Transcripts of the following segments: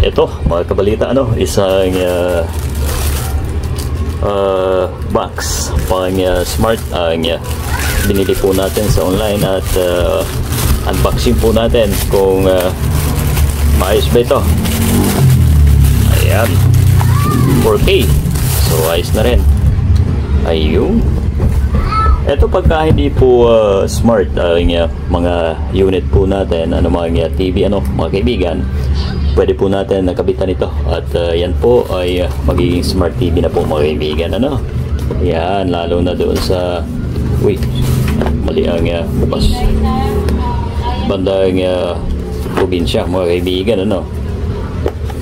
ito mga kabalita, isang box pang smart ang binili po natin sa online at unboxing po natin kung maayos ba ito. Ayan, 4K, so ayos na rin. Ayun, ito pagka hindi po smart ang mga unit po natin, mga TV, mga kaibigan, pwede po natin nakabitan ito at yan po ay magiging smart TV na po mga kaibigan. Yan, lalo na doon sa mali ang bukas bandang probinsya mga kaibigan.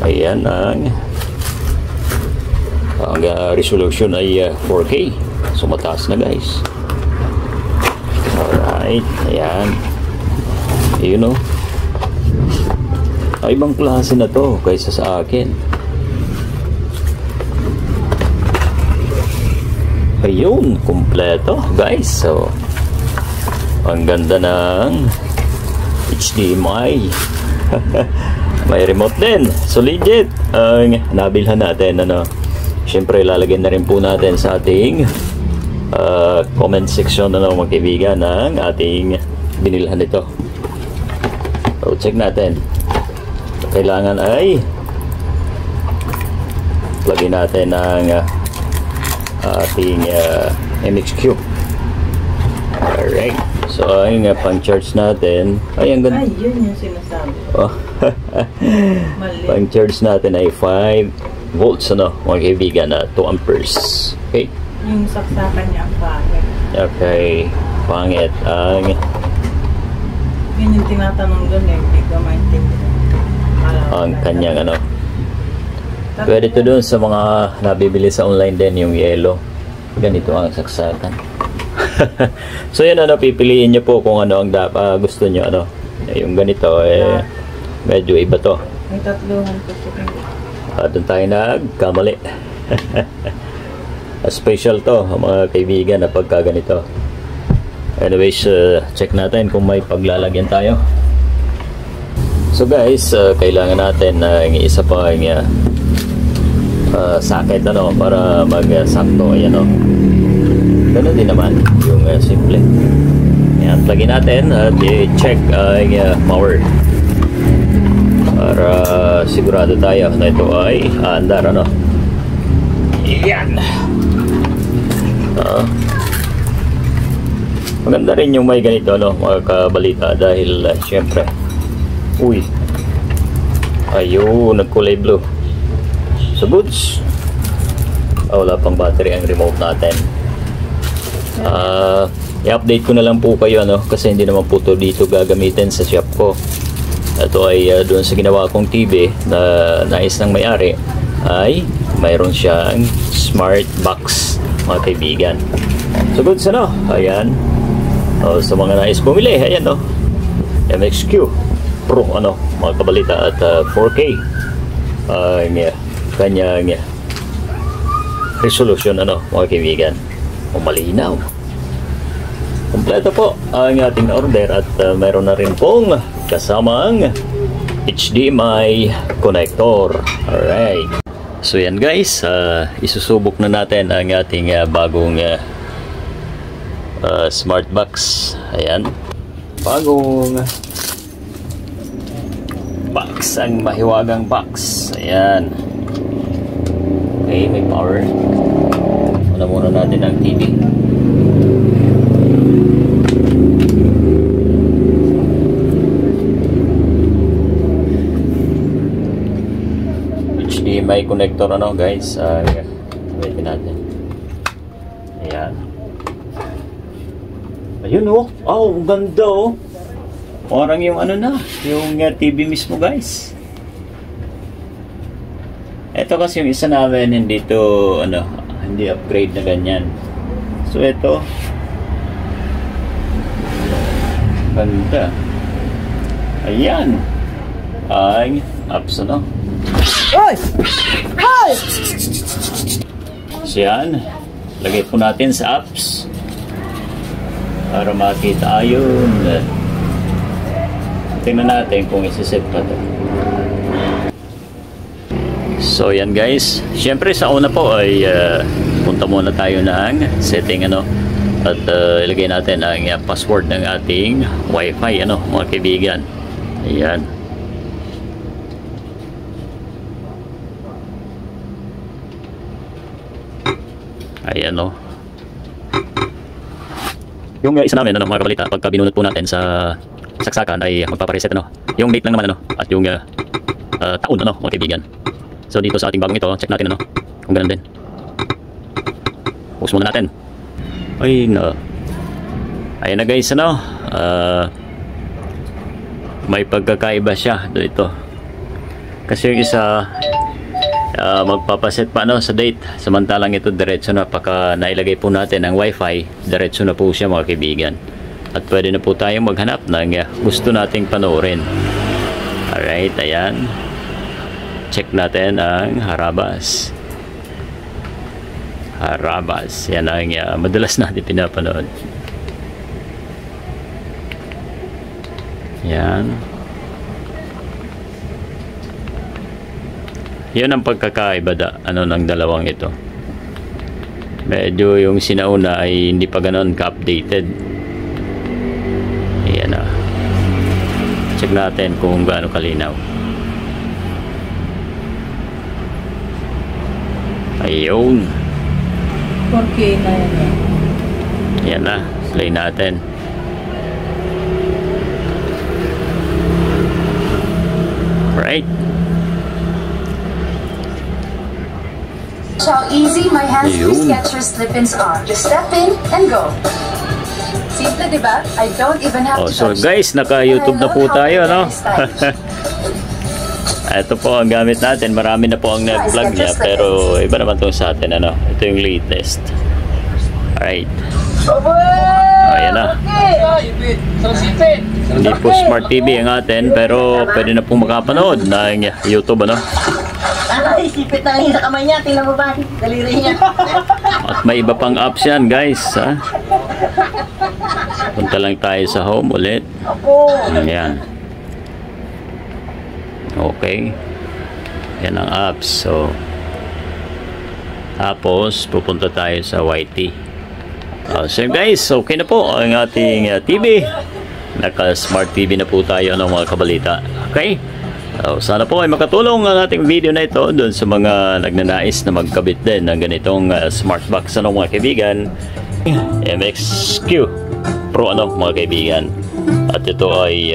Ayan, ang resolution ay 4K, so mataas na guys. Alright, ayan, yun ay ibang klase na to kaysa sa akin. Ayun, kumpleto guys. So ang ganda ng HDMI. May remote din, so legit ang nabilhan natin. Siyempre lalagyan na rin po natin sa ating comment section mga kaibigan ng ating binilhan nito. So check natin. Kailangan ay plugin natin ng ating MXQ. Alright, so ang pang-charge natin ay ang ganda. Ay, yun yung sinasabi. Pang-charge natin ay 5 volts mga kaibigan, 2 amperes. Okay, yung saksakan niya ang pangit. Okay, pangit ang yun yung tinatanong doon hindi ko maintindihan ang kanyang pwede to doon sa mga nabibili sa online din, yung yellow. Ganito ang saksakan. So yun, pipiliin nyo po kung ang gusto nyo. Yung ganito medyo iba to. May tatluhan po siya. Doon tayo nagkamali. Special to mga kaibigan na pagka ganito. Anyways, check natin kung may paglalagyan tayo. So guys, kailangan natin ng isa pa socket para mag-sakto. Ayan ganun din naman yung simple. Ayan, plugin natin at i-check ang power para sigurado tayo na ito ay andar. Ayan. Maganda rin yung may ganito mga kabalita dahil syempre ayun, nagkulay blue. So goods. Wala pang battery ang remote natin. I-update ko na lang po kayo kasi hindi naman po to dito gagamitin sa shop ko. Ito ay doon sa ginawa kong TV na nais ng may-ari ay mayroon siyang smart box mga kaibigan. So goods ayan. Sa mga nais bumili, ayan MXQ Pro mga kabalita at 4K ang kanyang resolution mga kaibigan. Malinaw, kompleto po ang ating order at mayroon na rin pong kasamang HDMI connector. Alright, so yan guys, isusubok na natin ang ating bagong smart box. Ayan, bagong box, ang mahiwagang box. Ayan, okay, may power. Muna natin ang TV. HDMI connector guys, gamitin natin. Ayan. Ayun ang ganda parang yung yung TV mismo guys. Ito kasi yung isa namin hindi to hindi upgrade na ganyan. So ito ganda. Ayan ang apps Oy! Oy! So yan, lagay po natin sa apps para makita ayun. Tingnan natin kung isi-set pa ito. So yan guys, syempre sa una po ay punta muna tayo ng setting ano, at ilagay natin ang password ng ating wifi ano mga kaibigan. Ayan. Ayan o. Yung isa namin ano mga kabalita, pagka binunot po natin sa saksakan ay magpapareset ano. Yung date lang naman ano, at yung taon ano mga kaibigan. So dito sa ating bagong ito, check natin ano kung ganun din. Pause muna natin. Ay no. Ayan na guys ano, may pagkakaiba siya dito. Kasi yung isa magpapaset pa ano sa date, samantalang ito diretso na, pagka nailagay po natin ang wifi, diretso na po siya mga kaibigan. At pwede na po tayong maghanap ng gusto nating panoorin. Alright, ayan. Check natin ang Harabas. Harabas, yan ang madalas natin pinapanood. Yan. Yan ang pagkakaiba ano ng dalawang ito. Medyo yung sinauna ay hindi pa ganoon ka-updated. Ayan na. Check natin kung gaano kalinaw. Ayun. 4K na yan. Yan na. Play natin. Right. How easy my hands-free Skechers slip-ins are. Just step in and go. Simple, diba? I don't even have to So touch guys, naka-YouTube na po tayo, no? Ito po ang gamit natin. Marami na po ang nag-vlog niya, pero iba naman itong sa atin, ano? Ito yung latest. Alright. Ayan na. Hindi po Smart TV ang atin, pero pwede na pong makapanood ng YouTube, ano? Ano, isipit na sa kamay niya. Tingnan mo ba? Daliri niya. At may iba pang apps yan guys, ha? Punta lang tayo sa home ulit. Ayan. Okay. Yan ang apps. So tapos pupunta tayo sa YT. So guys, okay na po ang ating TV. Naka Smart TV na po tayo ng mga kabalita. Okay? Sana po ay makatulong ang ating video na ito doon sa mga nagnanais na magkabit din ng ganitong smart box ano mga kaibigan. MXQ Pro ano mga kaibigan. At ito ay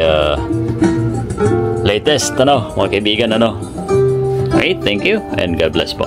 latest ano mga kaibigan ano. Okay, thank you and God bless po.